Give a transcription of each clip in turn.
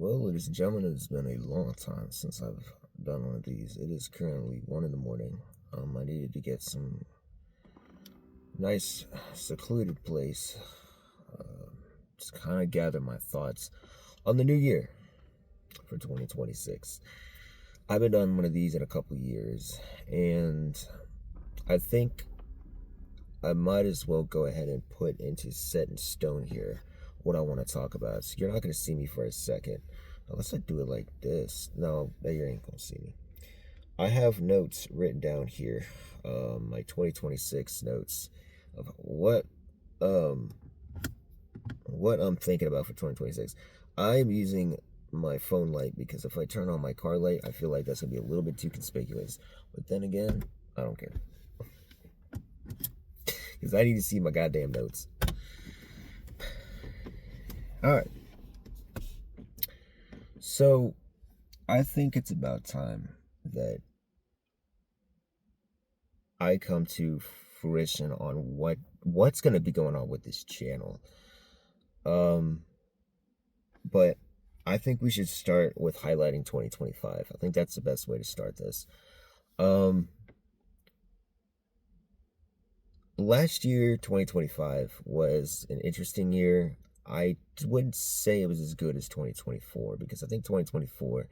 Well, ladies and gentlemen, it's been a long time since I've done one of these. It is currently 1 in the morning. I needed to get some nice secluded place, uh, just kind of gather my thoughts on the new year for 2026. I haven't done one of these in a couple years, and I think I might as well go ahead and put into set in stone here what I want to talk about. So you're not going to see me for a second. Unless I do it like this. No, you ain't going to see me. I have notes written down here. My 2026 notes of um, what I'm thinking about for 2026. I'm using my phone light because if I turn on my car light, I feel like that's going to be a little bit too conspicuous. But then again, I don't care. Because I need to see my goddamn notes. Alright. So, I think it's about time that I come to fruition on what's going to be going on with this channel. But I think we should start with highlighting 2025. I think that's the best way to start this. Last year, 2025, was an interesting year. I wouldn't say it was as good as 2024 because I think 2024,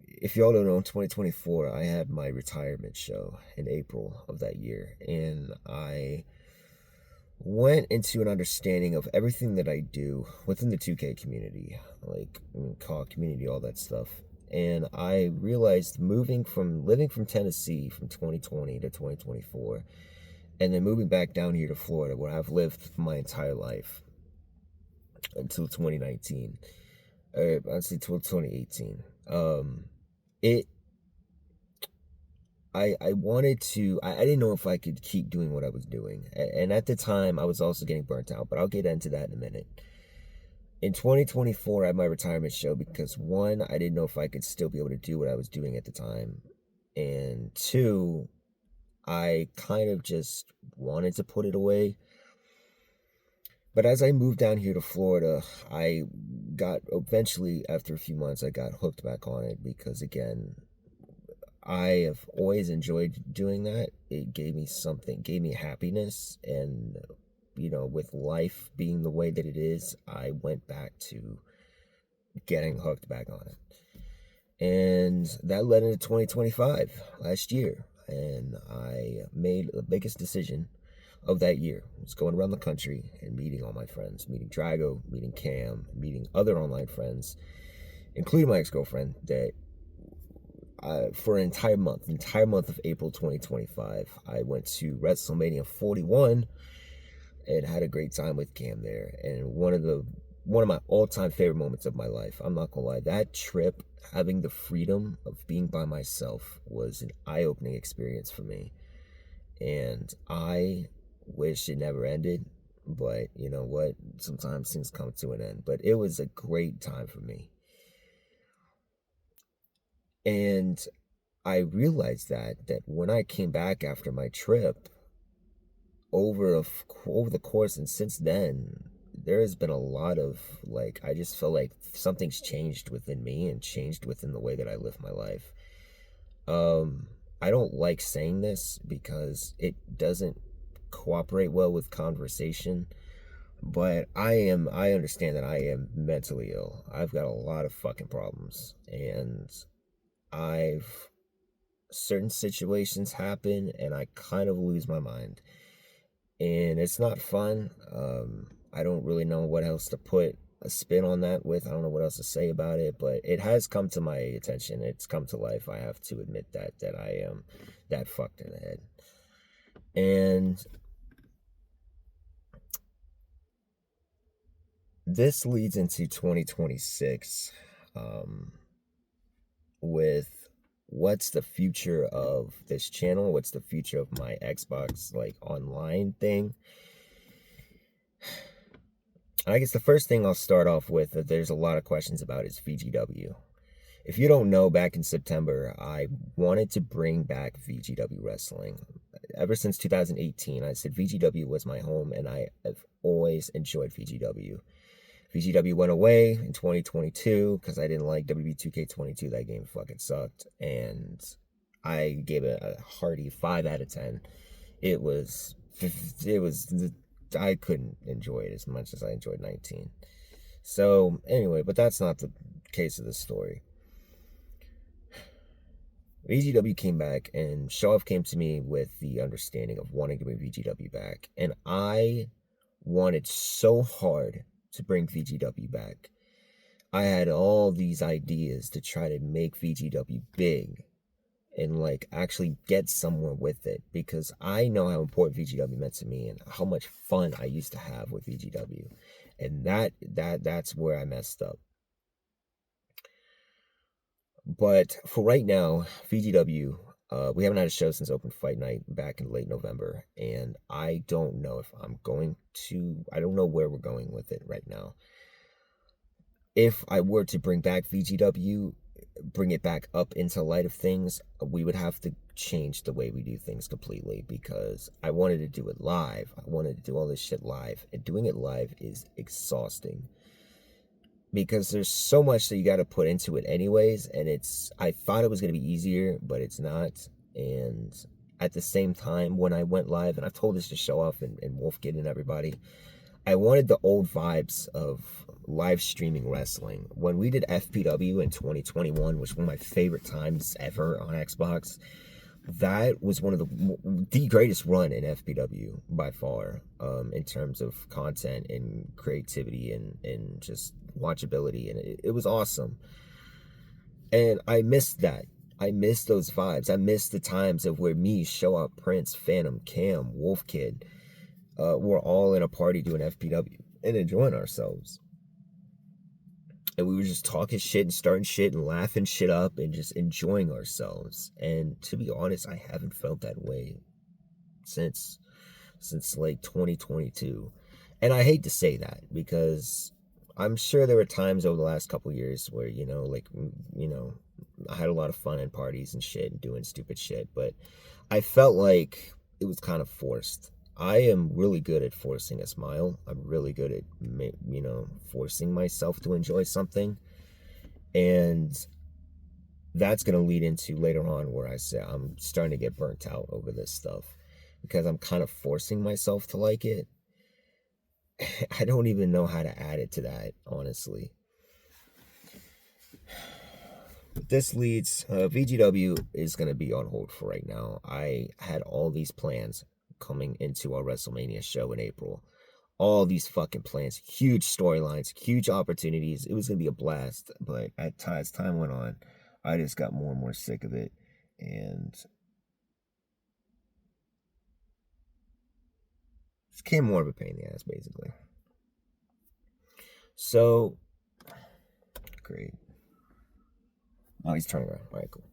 if y'all don't know, 2024, I had my retirement show in April of that year, and I went into an understanding of everything that I do within the 2K community, like call community, all that stuff. And I realized living from Tennessee from 2020 to 2024, and then moving back down here to Florida, where I've lived my entire life until 2019, or honestly, until 2018. I wanted to, I didn't know if I could keep doing what I was doing. And at the time, I was also getting burnt out, but I'll get into that in a minute. In 2024, I had my retirement show because one, I didn't know if I could still be able to do what I was doing at the time. And two, I kind of just wanted to put it away. But as I moved down here to Florida, I got, eventually, after a few months, I got hooked back on it because, again, I have always enjoyed doing that. It gave me something, gave me happiness. And, with life being the way that it is, I went back to getting hooked back on it. And that led into 2025, last year. And I made the biggest decision of that year. I was going around the country and meeting all my friends, meeting Drago, meeting Cam, meeting other online friends, including my ex-girlfriend, that for an entire month of April 2025, I went to WrestleMania 41 and had a great time with Cam there. And one of my all-time favorite moments of my life, I'm not gonna lie, that trip, having the freedom of being by myself, was an eye-opening experience for me. And I wish it never ended, but you know what? Sometimes things come to an end. But it was a great time for me. And I realized that when I came back after my trip, over the course and since then, there has been a lot of, like, I just feel like something's changed within me and changed within the way that I live my life. I don't like saying this because it doesn't cooperate well with conversation, but I understand that I am mentally ill. I've got a lot of fucking problems, and certain situations happen and I kind of lose my mind. And it's not fun. I don't really know what else to put a spin on that with. I don't know what else to say about it, but it has come to my attention. It's come to life. I have to admit that I am that fucked in the head. And this leads into 2026 with what's the future of this channel? What's the future of my Xbox, like, online thing? I guess the first thing I'll start off with that there's a lot of questions about is VGW. If you don't know, back in September, I wanted to bring back VGW wrestling. Ever since 2018, I said VGW was my home, and I have always enjoyed VGW. VGW went away in 2022 because I didn't like WB2K22. That game fucking sucked. And I gave it a hearty 5 out of 10. It was, I couldn't enjoy it as much as I enjoyed 19. So, anyway, but that's not the case of the story. VGW came back, and Show-Off came to me with the understanding of wanting to bring VGW back. And I wanted so hard to bring VGW back. I had all these ideas to try to make VGW big and like actually get somewhere with it, because I know how important VGW meant to me and how much fun I used to have with VGW. And that's where I messed up. But for right now, VGW, we haven't had a show since Open Fight Night back in late November, and I don't know if I don't know where we're going with it right now. If I were to bring back VGW, bring it back up into light of things, we would have to change the way we do things completely, because I wanted to do it live. I wanted to do all this shit live, and doing it live is exhausting. Because there's so much that you got to put into it anyways, and I thought it was going to be easier, but it's not. And at the same time, when I went live, and I've told this to Show-Off and Wolfkid and everybody, I wanted the old vibes of live streaming wrestling. When we did FPW in 2021, which was one of my favorite times ever on Xbox, that was one of the greatest run in FPW by far, in terms of content and creativity and just watchability, and it was awesome. And I missed that. I missed those vibes. I missed the times of where me, Show-Off, Prince, Phantom, Cam, Wolfkid, we're all in a party doing FPW and enjoying ourselves. And we were just talking shit and starting shit and laughing shit up and just enjoying ourselves. And to be honest, I haven't felt that way since like 2022. And I hate to say that, because I'm sure there were times over the last couple years where, I had a lot of fun in parties and shit and doing stupid shit, but I felt like it was kind of forced. I am really good at forcing a smile. I'm really good at, forcing myself to enjoy something. And that's going to lead into later on where I say I'm starting to get burnt out over this stuff, because I'm kind of forcing myself to like it. I don't even know how to add it to that, honestly. This leads, VGW is going to be on hold for right now. I had all these plans coming into our WrestleMania show in April. All these fucking plans, huge storylines, huge opportunities. It was going to be a blast, but as time went on, I just got more and more sick of it, and it became more of a pain in the ass, basically. So, great. Oh, he's turning around. All right, cool.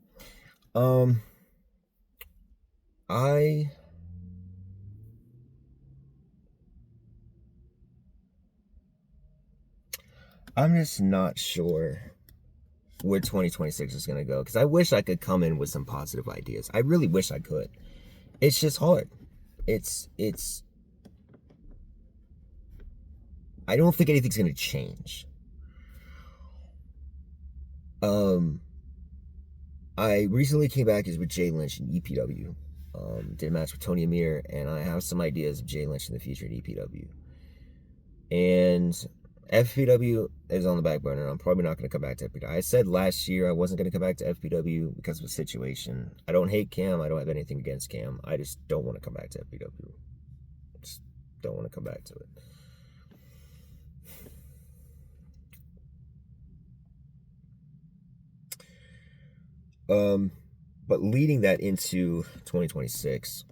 I'm just not sure where 2026 is going to go, because I wish I could come in with some positive ideas. I really wish I could. It's just hard. I don't think anything's going to change. I recently came back with Jay Lynch in EPW. Did a match with Tony Amir, and I have some ideas of Jay Lynch in the future in EPW. And FPW is on the back burner. I'm probably not going to come back to FPW. I said last year I wasn't going to come back to FPW because of the situation. I don't hate Cam. I don't have anything against Cam. I just don't want to come back to FPW. Just don't want to come back to it. But leading that into 2026,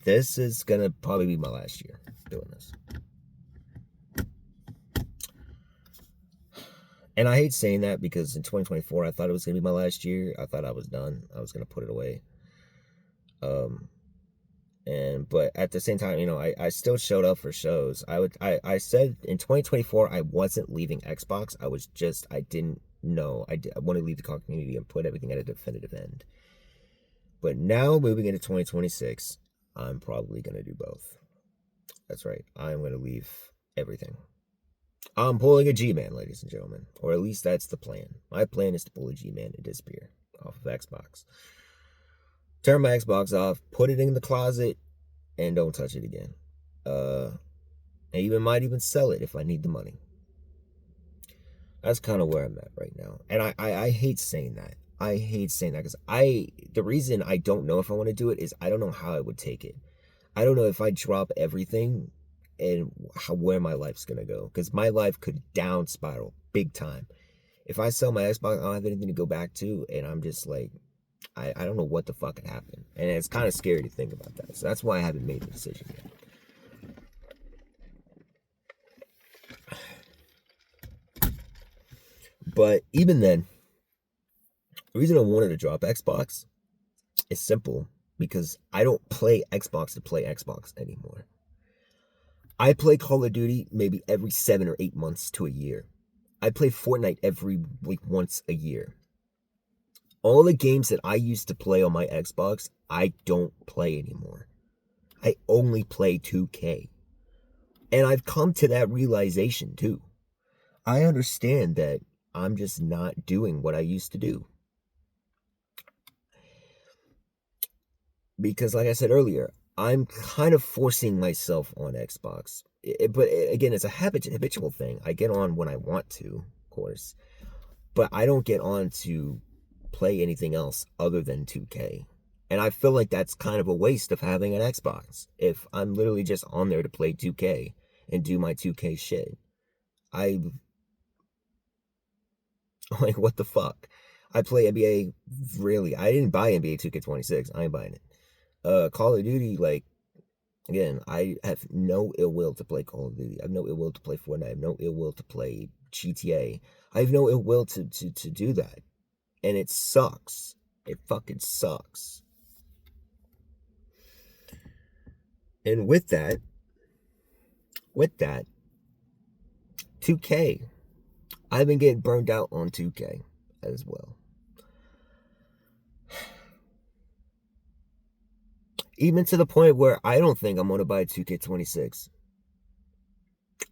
this is gonna probably be my last year doing this. And I hate saying that, because in 2024, I thought it was gonna be my last year. I thought I was done. I was gonna put it away. But at the same time, I still showed up for shows. I said in 2024 I wasn't leaving Xbox. I didn't know. I want to leave the community and put everything at a definitive end. But now, moving into 2026, I'm probably gonna do both. That's right. I'm going to leave everything. I'm pulling a G-Man, ladies and gentlemen. Or at least that's the plan. My plan is to pull a G-Man and disappear off of Xbox. Turn my Xbox off, put it in the closet, and don't touch it again. I might even sell it if I need the money. That's kind of where I'm at right now. And I hate saying that. I hate saying that because the reason I don't know if I want to do it is I don't know how I would take it. I don't know if I drop everything and where my life's going to go. Because my life could down spiral big time. If I sell my Xbox, I don't have anything to go back to. And I'm just like, I don't know what the fuck could happen. And it's kind of scary to think about that. So that's why I haven't made the decision yet. But even then, the reason I wanted to drop Xbox is simple. Because I don't play Xbox to play Xbox anymore. I play Call of Duty maybe every 7 or 8 months to a year. I play Fortnite every once a year. All the games that I used to play on my Xbox, I don't play anymore. I only play 2K. And I've come to that realization too. I understand that I'm just not doing what I used to do. Because like I said earlier, I'm kind of forcing myself on Xbox. But again, it's a habitual thing. I get on when I want to, of course. But I don't get on to play anything else other than 2K. And I feel like that's kind of a waste of having an Xbox. If I'm literally just on there to play 2K and do my 2K shit. Like, what the fuck? I play NBA really. I didn't buy NBA 2K26. I ain't buying it. Call of Duty, like, again, I have no ill will to play Call of Duty. I have no ill will to play Fortnite. I have no ill will to play GTA. I have no ill will to do that. And it sucks. It fucking sucks. And with that, 2K. I've been getting burned out on 2K as well. Even to the point where I don't think I'm going to buy 2K26.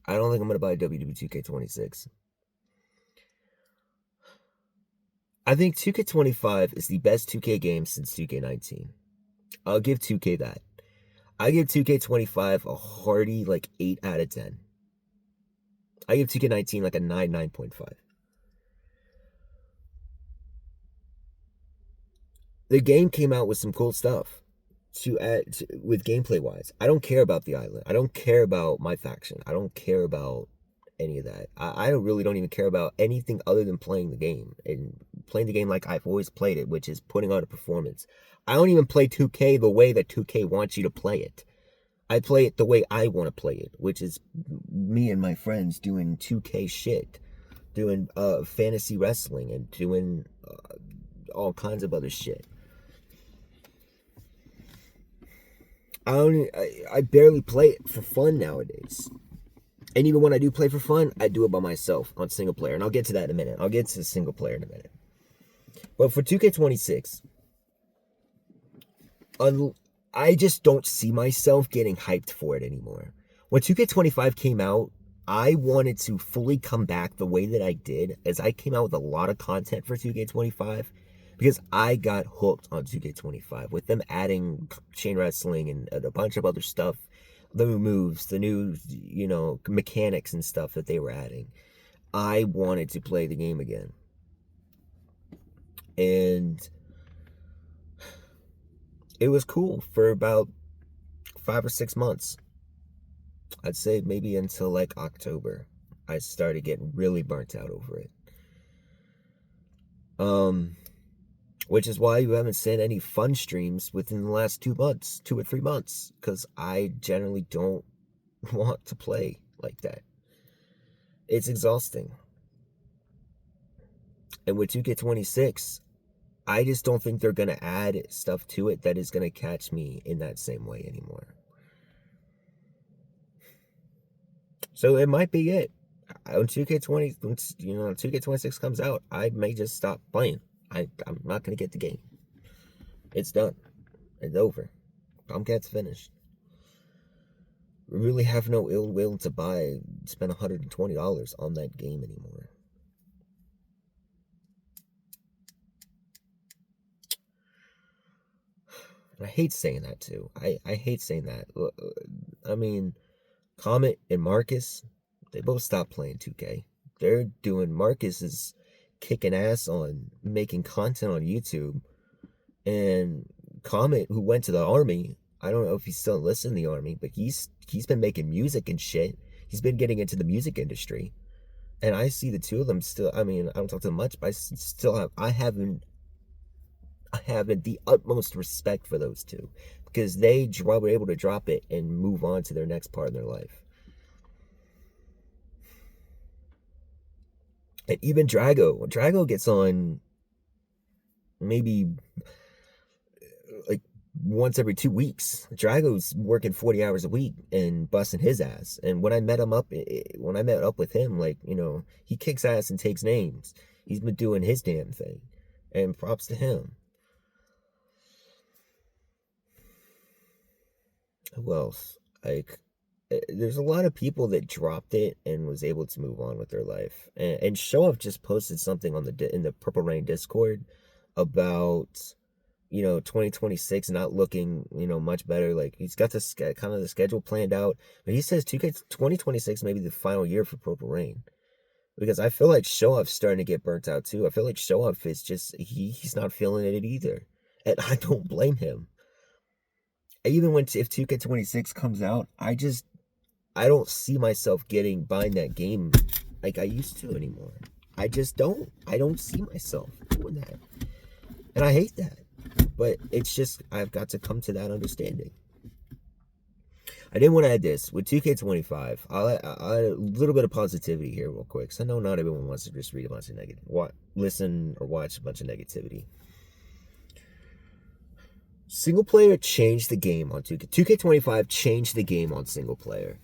I don't think I'm going to buy WWE 2K26. I think 2K25 is the best 2K game since 2K19. I'll give 2K that. I give 2K25 a hearty, like, 8 out of 10. I give 2K19 like a 9, 9.5. The game came out with some cool stuff to add with gameplay wise. I don't care about the island. I don't care about my faction. I don't care about any of that. I really don't even care about anything other than playing the game and playing the game like I've always played it, which is putting on a performance. I don't even play 2K the way that 2K wants you to play it. I play it the way I want to play it, which is me and my friends doing 2K shit, doing fantasy wrestling and doing all kinds of other shit. I barely play it for fun nowadays. And even when I do play for fun, I do it by myself on single player. And I'll get to that in a minute. I'll get to the single player in a minute. But for 2K26, I just don't see myself getting hyped for it anymore. When 2K25 came out, I wanted to fully come back the way that I did, as I came out with a lot of content for 2K25, because I got hooked on 2K25 with them adding chain wrestling and a bunch of other stuff, the moves, the new, mechanics and stuff that they were adding. I wanted to play the game again. And it was cool for about 5 or 6 months. I'd say maybe until like October. I started getting really burnt out over it. Which is why you haven't seen any fun streams within the last 2 months, 2 or 3 months, because I generally don't want to play like that. It's exhausting. And with 2K26, I just don't think they're going to add stuff to it that is going to catch me in that same way anymore. So it might be it. When 2K26 comes out, I may just stop playing. I'm not going to get the game. It's done. It's over. Tomcat's finished. really have no ill will to spend $120 on that game anymore. And I hate saying that too. I hate saying that. I mean, Comet and Marcus, they both stopped playing 2K. Marcus is kicking ass on making content on YouTube. And Comet, who went to the army, I don't know if he's still enlisted in the army, but he's been making music and shit. He's been getting into the music industry. And I see the two of them still, I mean, I don't talk to them much, but I haven't the utmost respect for those two because they were able to drop it and move on to their next part in their life. And even Drago gets on maybe like once every 2 weeks. Drago's working 40 hours a week and busting his ass. And when I met up with him, like, you know, he kicks ass and takes names. He's been doing his damn thing. And props to him. Who else? Like, there's a lot of people that dropped it and was able to move on with their life. And Show Off just posted something on in the Purple Rain Discord about, you know, 2026 not looking, you know, much better. Like, he's got this kind of the schedule planned out, but he says 2026 may be the final year for Purple Rain, because I feel like Show Off's starting to get burnt out too. I feel like Show Off is just he's not feeling it either, and I don't blame him. Even if 2K26 comes out, I don't see myself buying that game like I used to anymore. I just don't. I don't see myself doing that. And I hate that. But it's just, I've got to come to that understanding. I didn't want to add this. With 2K25, I'll add a little bit of positivity here real quick. Because I know not everyone wants to just read a bunch of listen or watch a bunch of negativity. Single player changed the game on 2K. 2K25 changed the game on single player.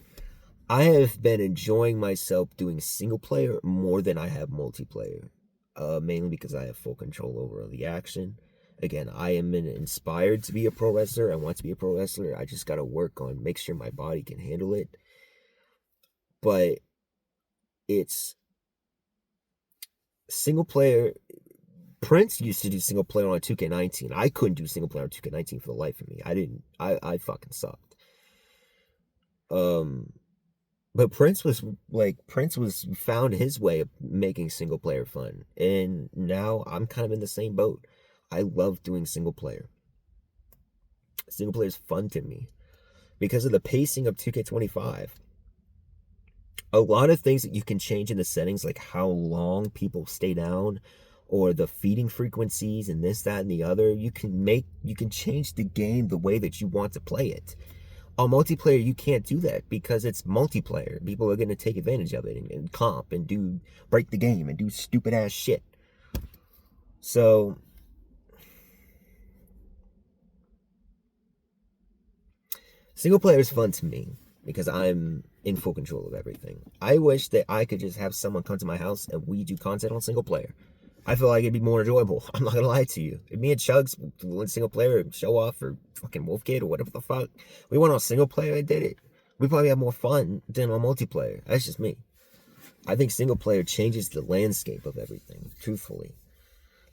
I have been enjoying myself doing single player more than I have multiplayer. Mainly because I have full control over the action. Again, I am inspired to be a pro wrestler. I want to be a pro wrestler. I just got to work on make sure my body can handle it. But it's single player. Prince used to do single player on 2K19. I couldn't do single player on 2K19 for the life of me. I fucking sucked. But Prince was found his way of making single player fun. And now I'm kind of in the same boat. I love doing single player. Single player is fun to me because of the pacing of 2K25. A lot of things that you can change in the settings, like how long people stay down, or the feeding frequencies, and this, that, and the other. You can change the game the way that you want to play it. On multiplayer, you can't do that because it's multiplayer. People are going to take advantage of it and comp and break the game and do stupid ass shit. So single player is fun to me because I'm in full control of everything. I wish that I could just have someone come to my house and we do content on single player. I feel like it'd be more enjoyable. I'm not gonna lie to you. If me and Chugs went single player, Show Off, or fucking Wolf Kid, or whatever the fuck, we went on single player and did it, we probably have more fun than on multiplayer. That's just me. I think single player changes the landscape of everything, truthfully.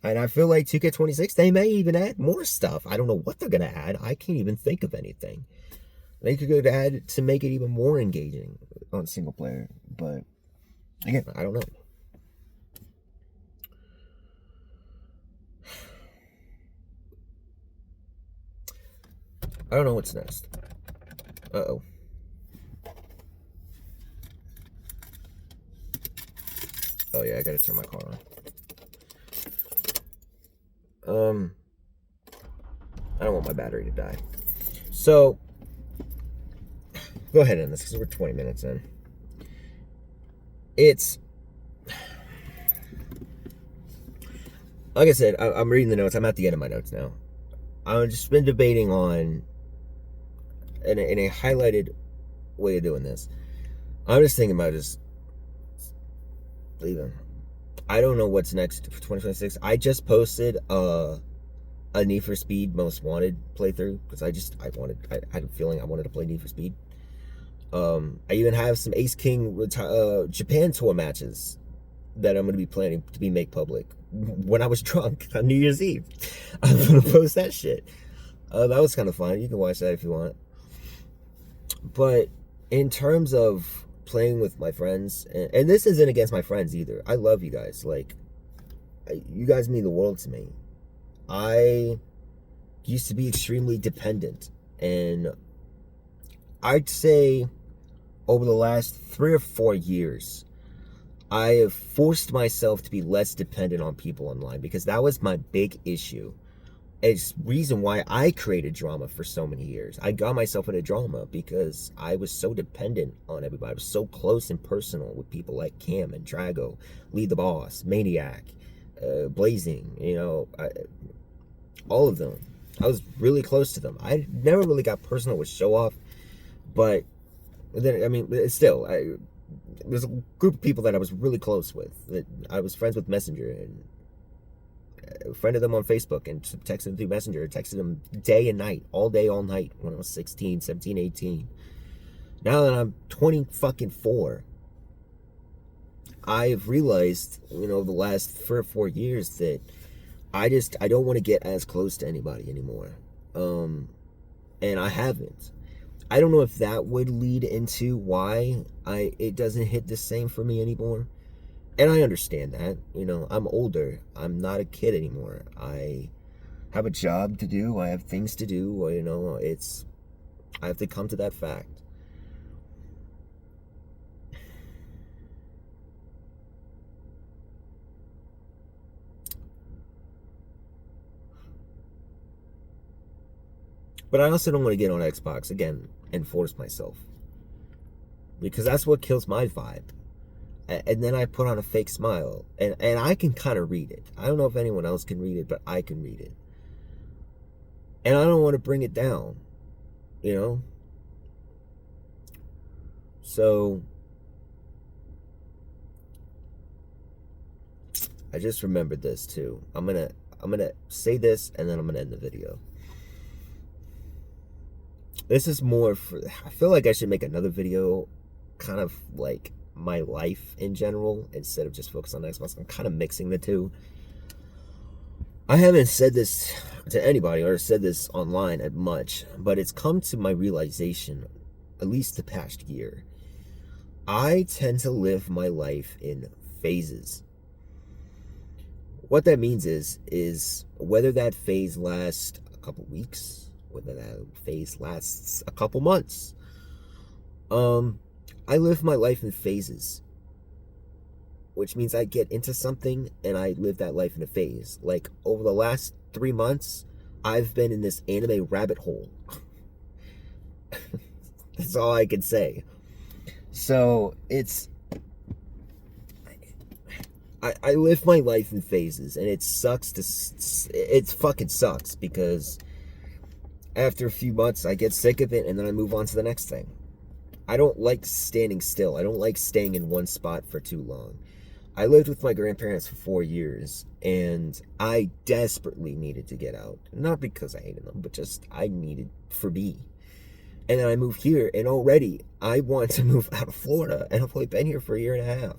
And I feel like 2K26, they may even add more stuff. I don't know what they're gonna add. I can't even think of anything. They could add to make it even more engaging on single player. But again, I don't know. I don't know what's next. Uh-oh. Oh yeah, I gotta turn my car on. I don't want my battery to die. So, go ahead and end this because we're 20 minutes in. It's, like I said, I'm reading the notes. I'm at the end of my notes now. I've just been debating on, in a highlighted way of doing this, I'm just thinking about just leaving. I don't know what's next for 2026. I just posted a Need for Speed Most Wanted playthrough because I had a feeling I wanted to play Need for Speed. I even have some Ace King Japan tour matches that I'm going to be planning to be make public when I was drunk on New Year's Eve. I'm going to post that shit. That was kind of fun. You can watch that if you want. But in terms of playing with my friends, and this isn't against my friends either. I love you guys. Like, you guys mean the world to me. I used to be extremely dependent, and I'd say over the last 3 or 4 years, I have forced myself to be less dependent on people online, because that was my big issue. It's reason why I created drama for so many years. I got myself into drama because I was so dependent on everybody. I was so close and personal with people like Cam and Drago, Lee the Boss, Maniac, Blazing, all of them. I was really close to them. I never really got personal with Show Off, but then, I mean, still, there's a group of people that I was really close with, that I was friends with Messenger, and friended them on Facebook and texted them through Messenger, texted them day and night, all day, all night when I was 16, 17, 18. Now that I'm 20 fucking 4, I've realized, the last 3 or 4 years that I don't want to get as close to anybody anymore. And I haven't. I don't know if that would lead into why it doesn't hit the same for me anymore. And I understand that. I'm older. I'm not a kid anymore. I have a job to do. I have things to do. I have to come to that fact. But I also don't want to get on Xbox again and force myself, because that's what kills my vibe. And then I put on a fake smile, and I can kind of read it. I don't know if anyone else can read it, but I can read it. And I don't want to bring it down, So I just remembered this too. I'm gonna say this, and then I'm gonna end the video. This is more for, I feel like I should make another video kind of like my life in general instead of just focus on Xbox. I'm kind of mixing the two. I haven't said this to anybody or said this online at much, but it's come to my realization, at least the past year. I tend to live my life in phases. What that means is whether that phase lasts a couple weeks, whether that phase lasts a couple months. I live my life in phases, which means I get into something and I live that life in a phase. Like, over the last 3 months, I've been in this anime rabbit hole. That's all I can say. So I live my life in phases, and it fucking sucks, because after a few months, I get sick of it, and then I move on to the next thing. I don't like standing still. I don't like staying in one spot for too long. I lived with my grandparents for 4 years, and I desperately needed to get out. Not because I hated them, but just I needed for me. And then I moved here, and already I want to move out of Florida, and I've only been here for a year and a half.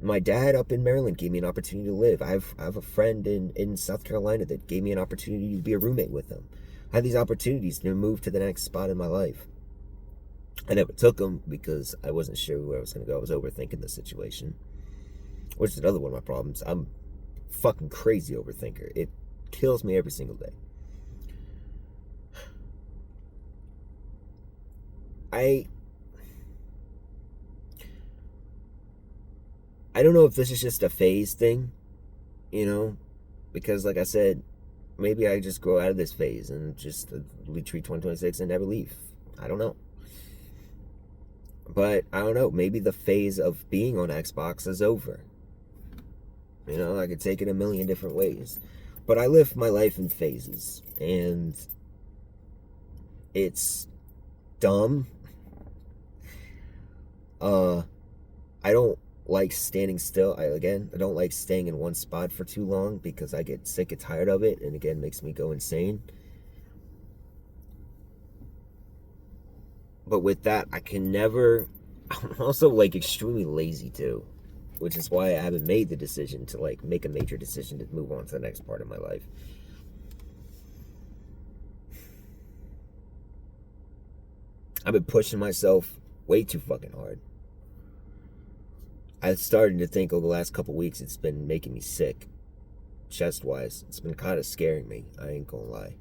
My dad up in Maryland gave me an opportunity to live. I have a friend in South Carolina that gave me an opportunity to be a roommate with them. I had these opportunities to move to the next spot in my life. I never took them because I wasn't sure where I was going to go. I was overthinking the situation, which is another one of my problems. I'm a fucking crazy overthinker. It kills me every single day. I don't know if this is just a phase thing, because like I said, maybe I just grow out of this phase and just retreat 2026 and never leave. I don't know. But I don't know, maybe the phase of being on Xbox is over. I could take it a million different ways. But I live my life in phases, and it's dumb. I don't like standing still. I don't like staying in one spot for too long, because I get sick and tired of it, and again, makes me go insane. But with that, I can never. I'm also like extremely lazy too, which is why I haven't made the decision to like make a major decision to move on to the next part of my life. I've been pushing myself way too fucking hard. I started to think over the last couple weeks it's been making me sick, chest wise. It's been kind of scaring me. I ain't gonna lie.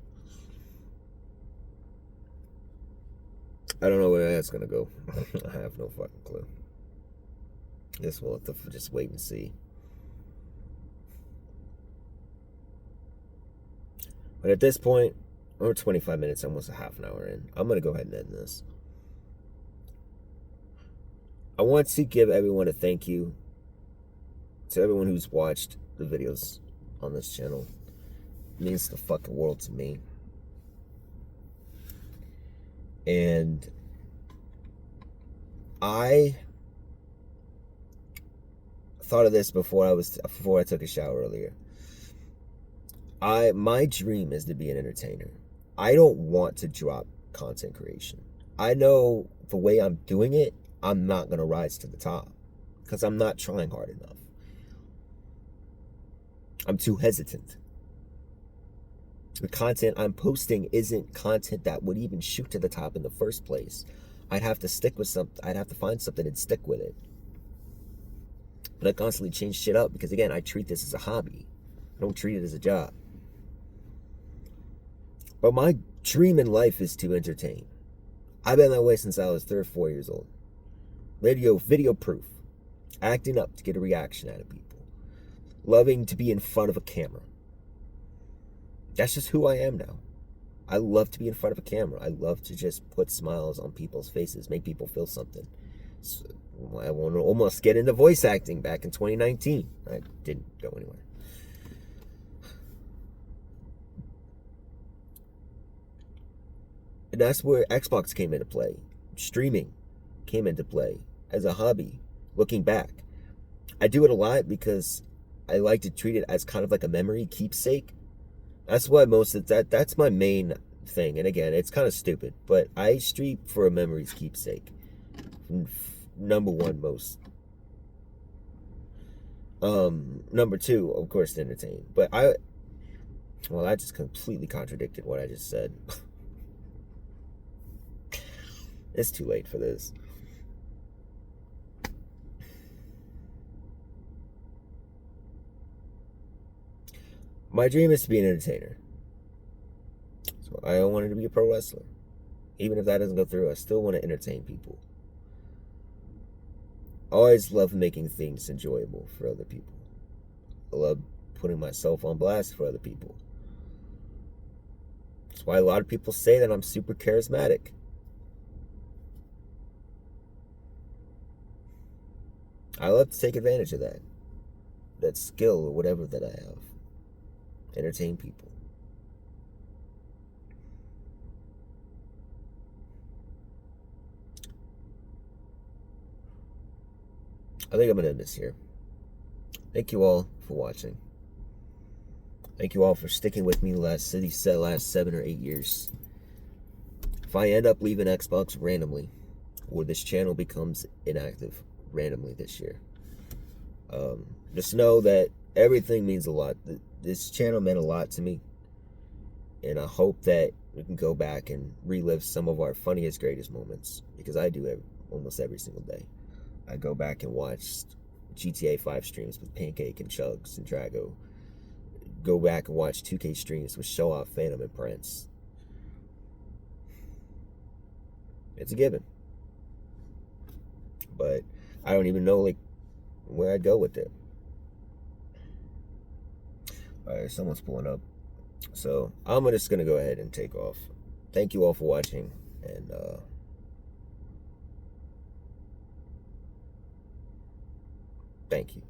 I don't know where that's gonna go. I have no fucking clue. Guess we'll have to just wait and see. But at this point, we're 25 minutes, almost a half an hour in. I'm gonna go ahead and end this. I want to give everyone a thank you to everyone who's watched the videos on this channel. It means the fucking world to me. And I thought of this before I took a shower earlier. My dream is to be an entertainer. I don't want to drop content creation. I know the way I'm doing it, I'm not gonna rise to the top because I'm not trying hard enough. I'm too hesitant. The content I'm posting isn't content that would even shoot to the top in the first place. I'd have to stick with something. I'd have to find something and stick with it. But I constantly change shit up because, again, I treat this as a hobby. I don't treat it as a job. But my dream in life is to entertain. I've been that way since I was 3 or 4 years old. Video proof. Acting up to get a reaction out of people. Loving to be in front of a camera. That's just who I am now. I love to be in front of a camera. I love to just put smiles on people's faces, make people feel something. So I want to almost get into voice acting back in 2019. I didn't go anywhere. And that's where Xbox came into play. Streaming came into play as a hobby, looking back. I do it a lot because I like to treat it as kind of like a memory keepsake. That's why that's my main thing. And again, it's kind of stupid, but I stream for a memory's keepsake. Number one most. Number two, of course, to entertain. But I just completely contradicted what I just said. It's too late for this. My dream is to be an entertainer. So I wanted to be a pro wrestler. Even if that doesn't go through, I still want to entertain people. I always love making things enjoyable for other people. I love putting myself on blast for other people. That's why a lot of people say that I'm super charismatic. I love to take advantage of that skill or whatever that I have. Entertain people. I think I'm going to end this here. Thank you all for watching. Thank you all for sticking with me last 7 or 8 years. If I end up leaving Xbox randomly, or this channel becomes inactive randomly this year, just know that everything means a lot. This channel meant a lot to me, and I hope that we can go back and relive some of our funniest, greatest moments, because I do almost every single day. I go back and watch GTA 5 streams with Pancake and Chugs and Drago. Go back and watch 2K streams with Show Off, Phantom, and Prince. It's a given. But I don't even know where I'd go with it. Alright, someone's pulling up. So I'm just gonna go ahead and take off. Thank you all for watching, and thank you.